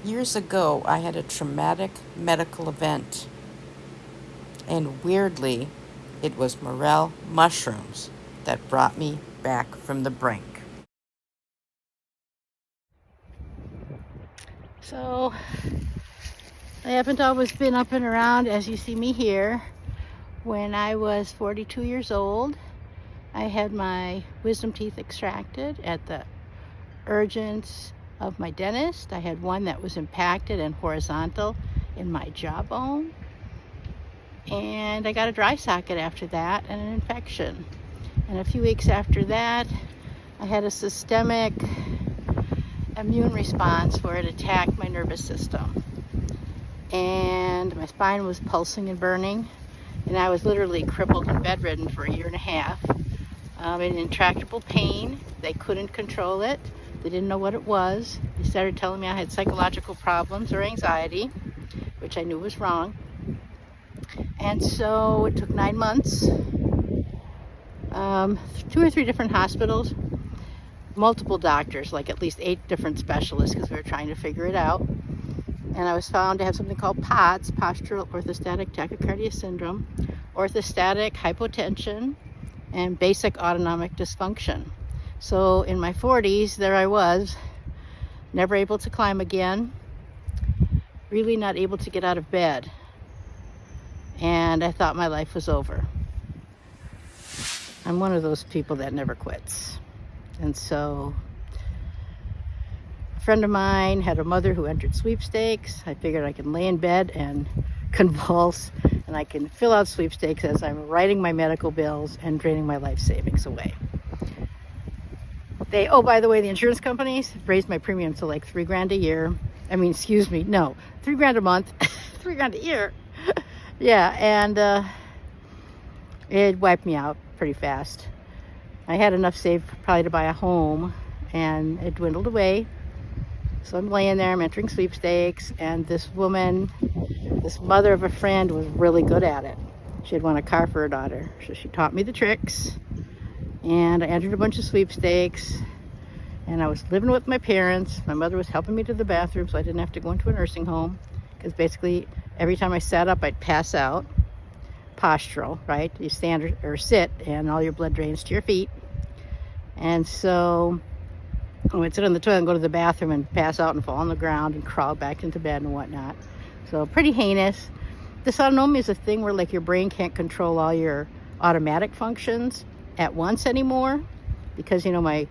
Years ago, I had a traumatic medical event, and weirdly, it was Morel mushrooms that brought me back from the brink. So I haven't always been up and around as you see me here. When I was 42 years old, I had my wisdom teeth extracted at the urgence of my dentist. I had one that was impacted and horizontal in my jawbone. And I got a dry socket after that and an infection. And a few weeks after that, I had a systemic immune response where it attacked my nervous system. And my spine was pulsing and burning. And I was literally crippled and bedridden for a year and a half. In intractable pain. They couldn't control it. They didn't know what it was. They started telling me I had psychological problems or anxiety, which I knew was wrong. And so it took 9 months, 2 or 3 different hospitals, multiple doctors, like at least 8 different specialists, because we were trying to figure it out. And I was found to have something called POTS, postural orthostatic tachycardia syndrome, orthostatic hypotension, and basic autonomic dysfunction. So in my 40s, there I was, never able to climb again, really not able to get out of bed. And I thought my life was over. I'm one of those people that never quits. And so a friend of mine had a mother who entered sweepstakes. I figured I can lay in bed and convulse, and I can fill out sweepstakes as I'm writing my medical bills and draining my life savings away. Oh, by the way, the insurance companies raised my premium to like $3,000 a year. No, $3,000 a month, $3,000 a year. Yeah, and it wiped me out pretty fast. I had enough saved probably to buy a home, and it dwindled away. So I'm laying there, I'm entering sweepstakes, and this woman, this mother of a friend, was really good at it. She had won a car for her daughter, so she taught me the tricks, and I entered a bunch of sweepstakes, and I was living with my parents. My mother was helping me to the bathroom so I didn't have to go into a nursing home, because basically every time I sat up, I'd pass out. Postural, right? You stand or sit, and all your blood drains to your feet. And so I would sit on the toilet and go to the bathroom and pass out and fall on the ground and crawl back into bed and whatnot. So pretty heinous. Dysautonomia is a thing where like your brain can't control all your automatic functions at once anymore, because my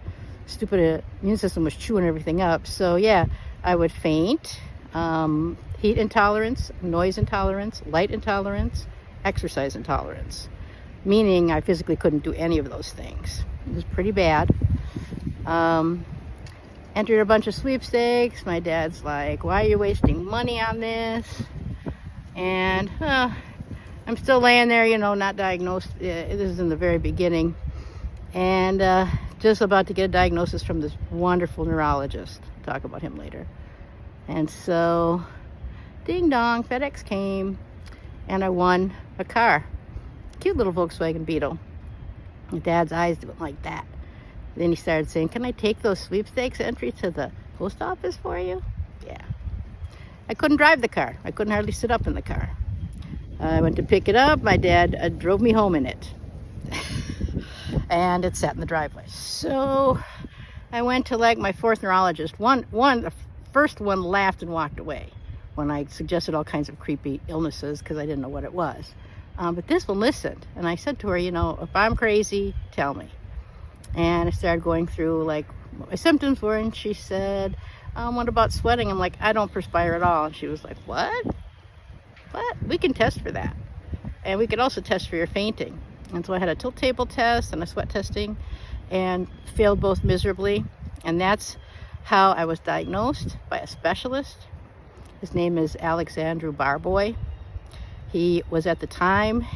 stupid immune system was chewing everything up. So yeah, I would faint, heat intolerance, noise intolerance, light intolerance, exercise intolerance, meaning I physically couldn't do any of those things. It was pretty bad. Entered a bunch of sweepstakes. My dad's like, why are you wasting money on this? And I'm still laying there, not diagnosed. This is in the very beginning. And just about to get a diagnosis from this wonderful neurologist. Talk about him later. And so, ding dong, FedEx came, and I won a car. Cute little Volkswagen Beetle. My dad's eyes went like that. Then he started saying, can I take those sweepstakes entries to the post office for you? Yeah. I couldn't drive the car. I couldn't hardly sit up in the car. I went to pick it up. My dad drove me home in it. And it sat in the driveway. So I went to like my 4th neurologist. The first one laughed and walked away when I suggested all kinds of creepy illnesses because I didn't know what it was. But this one listened. And I said to her, if I'm crazy, tell me. And I started going through like what my symptoms were, and she said, what about sweating? I'm like, I don't perspire at all. And she was like, what? We can test for that. And we could also test for your fainting. And so I had a tilt table test and a sweat testing, and failed both miserably. And that's how I was diagnosed by a specialist. His name is Alexandru Barboy. He was at the time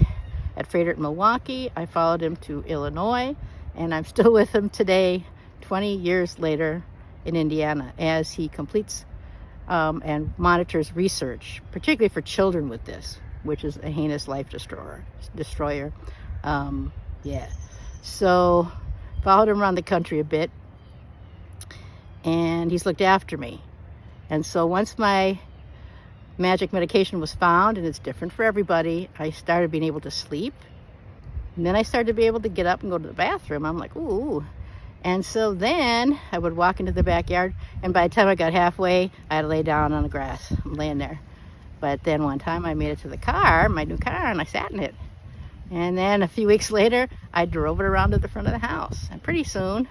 at Freighter in Milwaukee. I followed him to Illinois, and I'm still with him today, 20 years later, in Indiana, as he completes and monitors research, particularly for children with this, which is a heinous life destroyer. So followed him around the country a bit, and he's looked after me. And so once my magic medication was found, and it's different for everybody, I started being able to sleep. And then I started to be able to get up and go to the bathroom. I'm like, ooh. And so then I would walk into the backyard, and by the time I got halfway, I had to lay down on the grass. I'm laying there. But then one time I made it to the car, my new car, and I sat in it. And then a few weeks later, I drove it around to the front of the house. And pretty soon,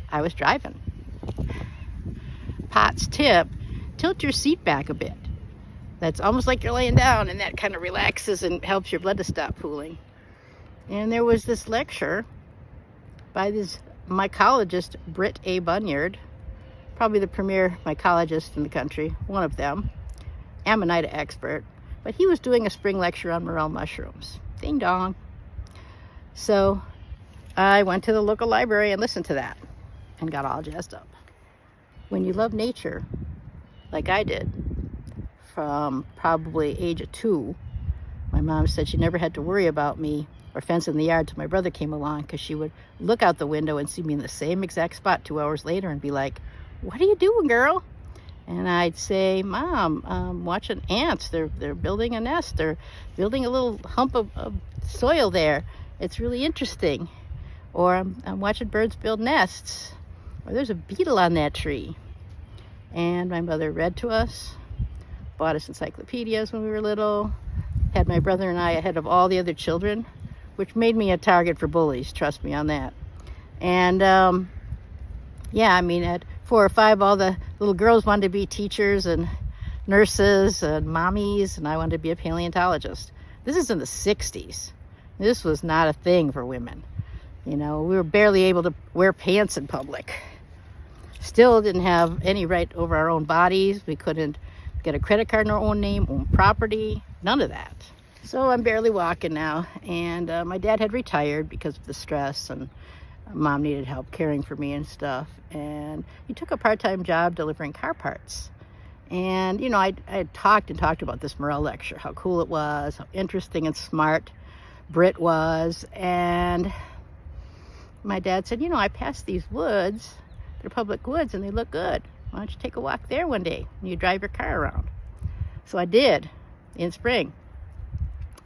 I was driving. Pot's tip, tilt your seat back a bit. That's almost like you're laying down, and that kind of relaxes and helps your blood to stop pooling. And there was this lecture by this mycologist, Britt A. Bunyard, probably the premier mycologist in the country, one of them, Amanita expert, but he was doing a spring lecture on morel mushrooms. Ding dong. So I went to the local library and listened to that and got all jazzed up. When you love nature, like I did, from probably age of 2, my mom said she never had to worry about me or fence in the yard till my brother came along, because she would look out the window and see me in the same exact spot 2 hours later and be like, "What are you doing, girl?" And I'd say, "Mom, watching ants. They're building a nest. They're building a little hump of soil there. It's really interesting." Or I'm watching birds build nests. Or there's a beetle on that tree. And my mother read to us, bought us encyclopedias when we were little, had my brother and I ahead of all the other children, which made me a target for bullies, trust me on that. And yeah, I mean, at 4 or 5, all the little girls wanted to be teachers and nurses and mommies, and I wanted to be a paleontologist. This is in the 60s. This was not a thing for women. You know, we were barely able to wear pants in public. Still didn't have any right over our own bodies. We couldn't get a credit card in our own name, own property, none of that. So I'm barely walking now, and my dad had retired because of the stress, and mom needed help caring for me and stuff, and he took a part-time job delivering car parts. And you know, I had talked about this Morel lecture, how cool it was, how interesting and smart Britt was. And my dad said, "You know, I passed these woods, they're public woods, and they look good. Why don't you take a walk there one day and you drive your car around?" So I did in spring.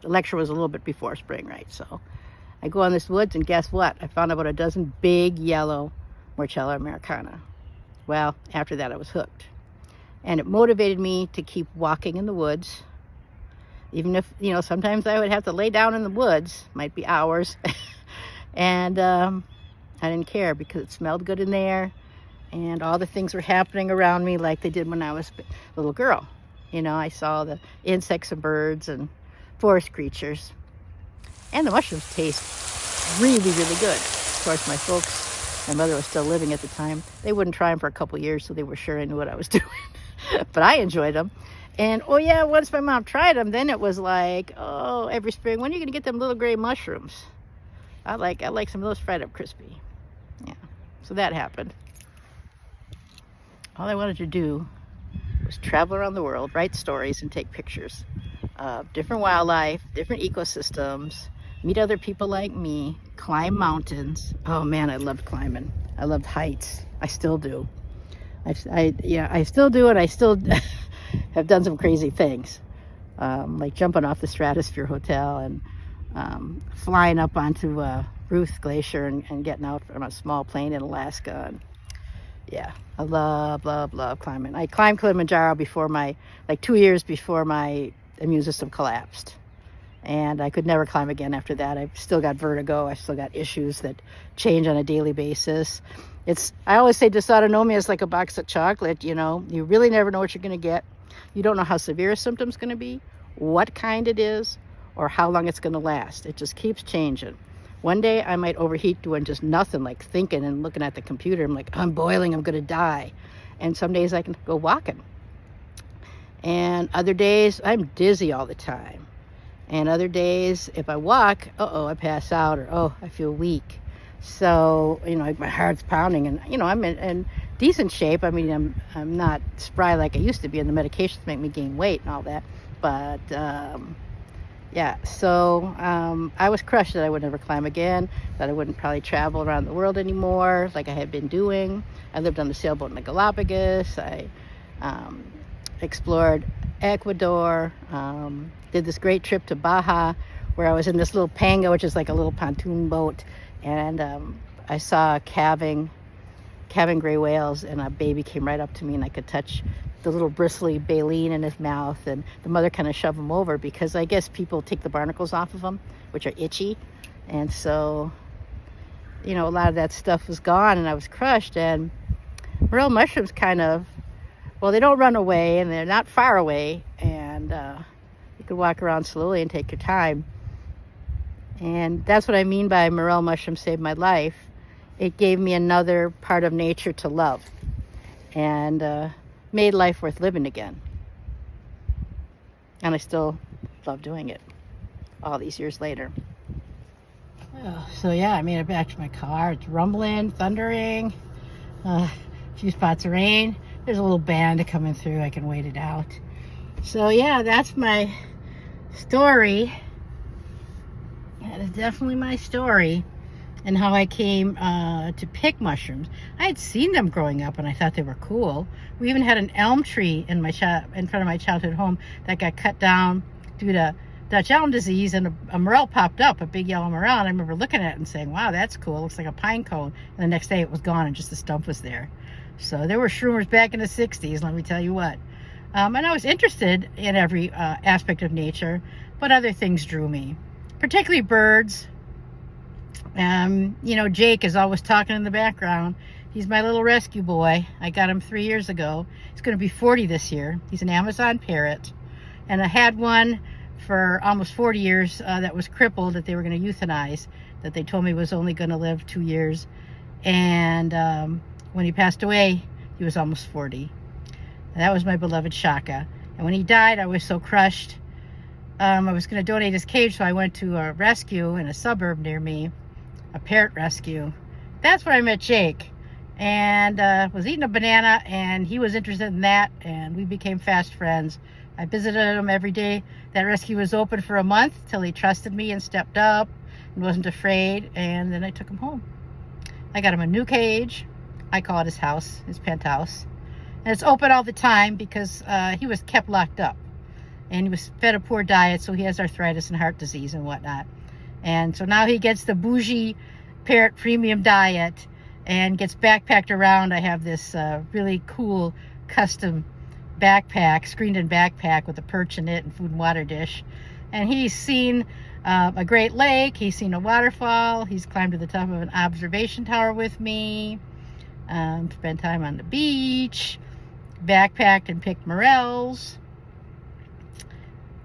The lecture was a little bit before spring, right? So I go in this woods, and guess what? I found about a dozen big yellow Morchella americana. Well, after that I was hooked. And it motivated me to keep walking in the woods. Even if, you know, sometimes I would have to lay down in the woods, might be hours. And I didn't care, because it smelled good in there. And all the things were happening around me like they did when I was a little girl. You know, I saw the insects and birds and forest creatures. And the mushrooms taste really, really good. Of course, my mother was still living at the time. They wouldn't try them for a couple years, so they were sure I knew what I was doing. But I enjoyed them. And, oh yeah, once my mom tried them, then it was like, oh, every spring, when are you going to get them little gray mushrooms? I like some of those fried up crispy. Yeah, so that happened. All I wanted to do was travel around the world, write stories, and take pictures of different wildlife, different ecosystems, meet other people like me, climb mountains. Oh man, I loved climbing. I loved heights. I still do. I still do, and I still have done some crazy things, like jumping off the Stratosphere Hotel and flying up onto Ruth Glacier and getting out from a small plane in Alaska. And yeah, I love climbing. I climbed Kilimanjaro before 2 years before my immune system collapsed. And I could never climb again after that. I've still got vertigo. I've still got issues that change on a daily basis. I always say dysautonomia is like a box of chocolate, you know. You really never know what you're going to get. You don't know how severe a symptom's going to be, what kind it is, or how long it's going to last. It just keeps changing. One day I might overheat doing just nothing, like thinking and looking at the computer. I'm like, I'm boiling, I'm going to die. And some days I can go walking. And other days I'm dizzy all the time. And other days, if I walk, I pass out, or I feel weak. So, you know, like my heart's pounding, and you know, I'm in decent shape. I mean, I'm not spry like I used to be, and the medications make me gain weight and all that. But yeah, so I was crushed that I would never climb again, that I wouldn't probably travel around the world anymore like I had been doing. I lived on the sailboat in the Galapagos. I Um, explored Ecuador, did this great trip to Baja where I was in this little panga, which is like a little pontoon boat, and I saw calving gray whales, and a baby came right up to me, and I could touch the little bristly baleen in his mouth, and the mother kind of shoved him over because I guess people take the barnacles off of them, which are itchy, and so, you know, a lot of that stuff was gone, and I was crushed. And morel mushrooms kind of, well, they don't run away, and they're not far away, and you can walk around slowly and take your time. And that's what I mean by morel mushroom saved my life. It gave me another part of nature to love, and made life worth living again. And I still love doing it all these years later. So yeah, I made it back to my car. It's rumbling, thundering, a few spots of rain. There's a little band coming through. I can wait it out. So yeah, that's my story. That is definitely my story, and how I came to pick mushrooms. I had seen them growing up, and I thought they were cool. We even had an elm tree in front of my childhood home that got cut down due to Dutch elm disease, and a morel popped up, a big yellow morel, and I remember looking at it and saying, wow, that's cool. It looks like a pine cone. And the next day it was gone, and just the stump was there. So there were shroomers back in the 60s, let me tell you what. And I was interested in every aspect of nature, but other things drew me, particularly birds. You know, Jake is always talking in the background. He's my little rescue boy. I got him 3 years ago. He's going to be 40 this year. He's an Amazon parrot. And I had one for almost 40 years that was crippled, that they were going to euthanize, that they told me was only going to live 2 years. And when he passed away, he was almost 40. And that was my beloved Shaka. And when he died, I was so crushed. I was going to donate his cage, so I went to a rescue in a suburb near me, a parrot rescue. That's where I met Jake, and was eating a banana, and he was interested in that, and we became fast friends. I visited him every day. That rescue was open for a month till he trusted me and stepped up and wasn't afraid, and then I took him home. I got him a new cage. I call it his house, his penthouse. And it's open all the time because he was kept locked up. And he was fed a poor diet, so he has arthritis and heart disease and whatnot. And so now he gets the bougie parrot premium diet and gets backpacked around. I have this really cool custom backpack, screened-in backpack with a perch in it and food and water dish. And he's seen a Great Lake. He's seen a waterfall. He's climbed to the top of an observation tower with me. Spent time on the beach. Backpacked and picked morels.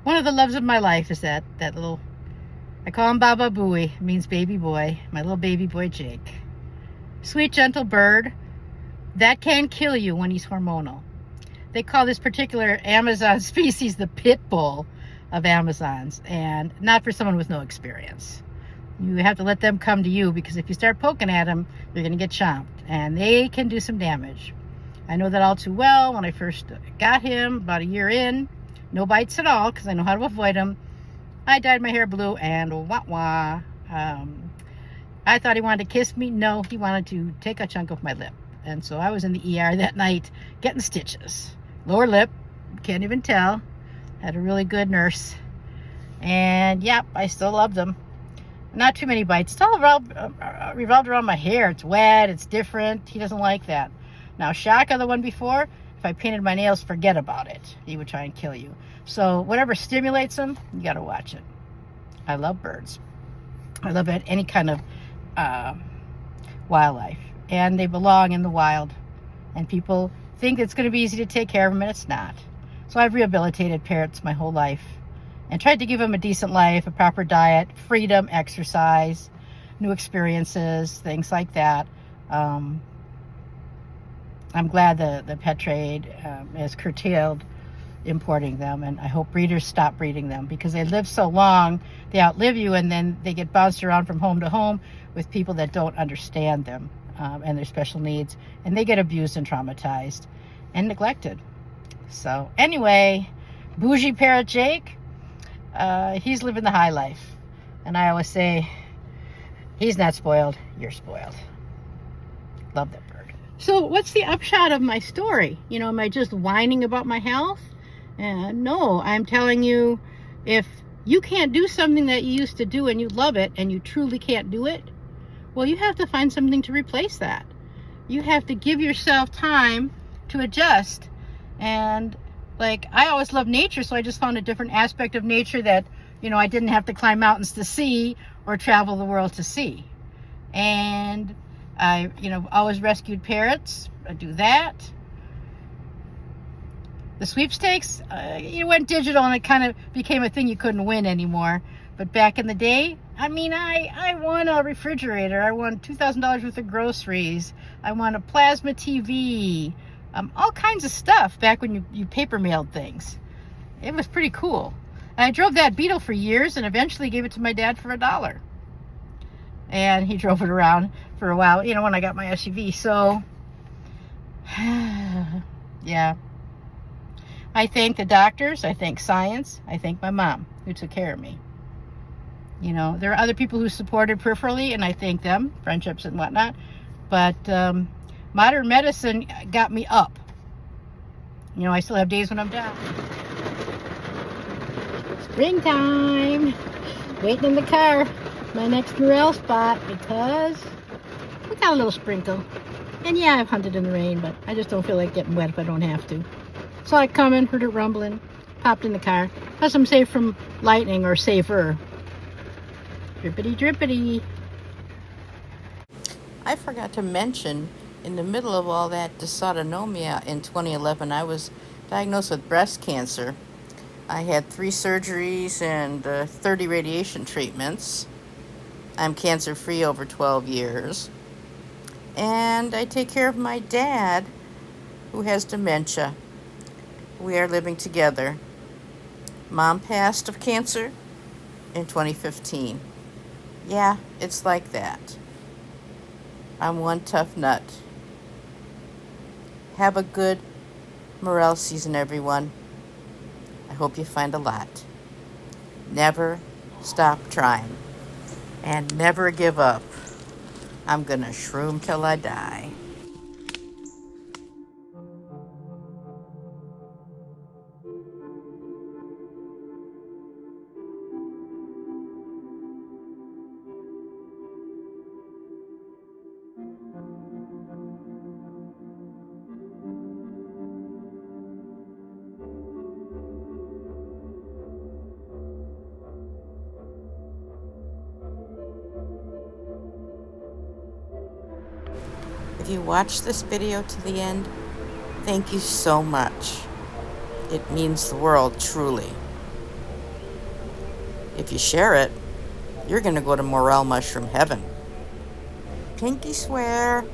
One of the loves of my life is that little, I call him Baba Booey. It means baby boy. My little baby boy Jake. Sweet, gentle bird that can kill you when he's hormonal. They call this particular Amazon species the pit bull of Amazons, and not for someone with no experience. You have to let them come to you, because if you start poking at them, you're going to get chomped, and they can do some damage. I know that all too well. When I first got him, about a year in, no bites at all, because I know how to avoid them. I dyed my hair blue, and wah-wah. I thought he wanted to kiss me. No, he wanted to take a chunk of my lip. And so I was in the ER that night getting stitches. Lower lip, can't even tell. Had a really good nurse. And yep, I still loved him. Not too many bites. It's all revolved around my hair. It's wet, it's different. He doesn't like that. Now, Shaka, the one before, if I painted my nails, forget about it. He would try and kill you. So whatever stimulates him, you got to watch it. I love birds. I love any kind of wildlife. And they belong in the wild. And people think it's going to be easy to take care of them, and it's not. So I've rehabilitated parrots my whole life and tried to give them a decent life, a proper diet, freedom, exercise, new experiences, things like that. I'm glad the pet trade has curtailed importing them, and I hope breeders stop breeding them, because they live so long, they outlive you, and then they get bounced around from home to home with people that don't understand them and their special needs, and they get abused and traumatized and neglected. So anyway, bougie parrot Jake, he's living the high life, and I always say, he's not spoiled, you're spoiled. Love that bird. So what's the upshot of my story? You know, am I just whining about my health? No, I'm telling you, if you can't do something that you used to do and you love it and you truly can't do it, well, you have to find something to replace that. You have to give yourself time to adjust. And like, I always loved nature, so I just found a different aspect of nature that, you know, I didn't have to climb mountains to see or travel the world to see. And I, you know, always rescued parrots. I do that. The sweepstakes, you went digital and it kind of became a thing you couldn't win anymore. But back in the day, I mean, I won a refrigerator. I won $2,000 worth of groceries. I won a plasma TV. All kinds of stuff back when you paper mailed things. It was pretty cool. And I drove that Beetle for years and eventually gave it to my dad for $1. And he drove it around for a while, you know, when I got my SUV. So, yeah. I thank the doctors. I thank science. I thank my mom who took care of me. You know, there are other people who supported peripherally, and I thank them, friendships and whatnot. But modern medicine got me up. You know, I still have days when I'm down. Springtime. Waiting in the car. My next Morel spot because we got a little sprinkle. And yeah, I've hunted in the rain, but I just don't feel like getting wet if I don't have to. Saw it coming, heard it rumbling, popped in the car. Plus I'm safe from lightning, or safer. Drippity drippity. I forgot to mention, in the middle of all that dysautonomia in 2011, I was diagnosed with breast cancer. I had 3 surgeries and 30 radiation treatments. I'm cancer-free over 12 years. And I take care of my dad, who has dementia. We are living together. Mom passed of cancer in 2015. Yeah, it's like that. I'm one tough nut. Have a good Morel season, everyone. I hope you find a lot. Never stop trying. And never give up. I'm gonna shroom till I die. If you watched this video to the end, thank you so much. It means the world, truly. If you share it, you're going to go to Morel mushroom heaven. Pinky swear.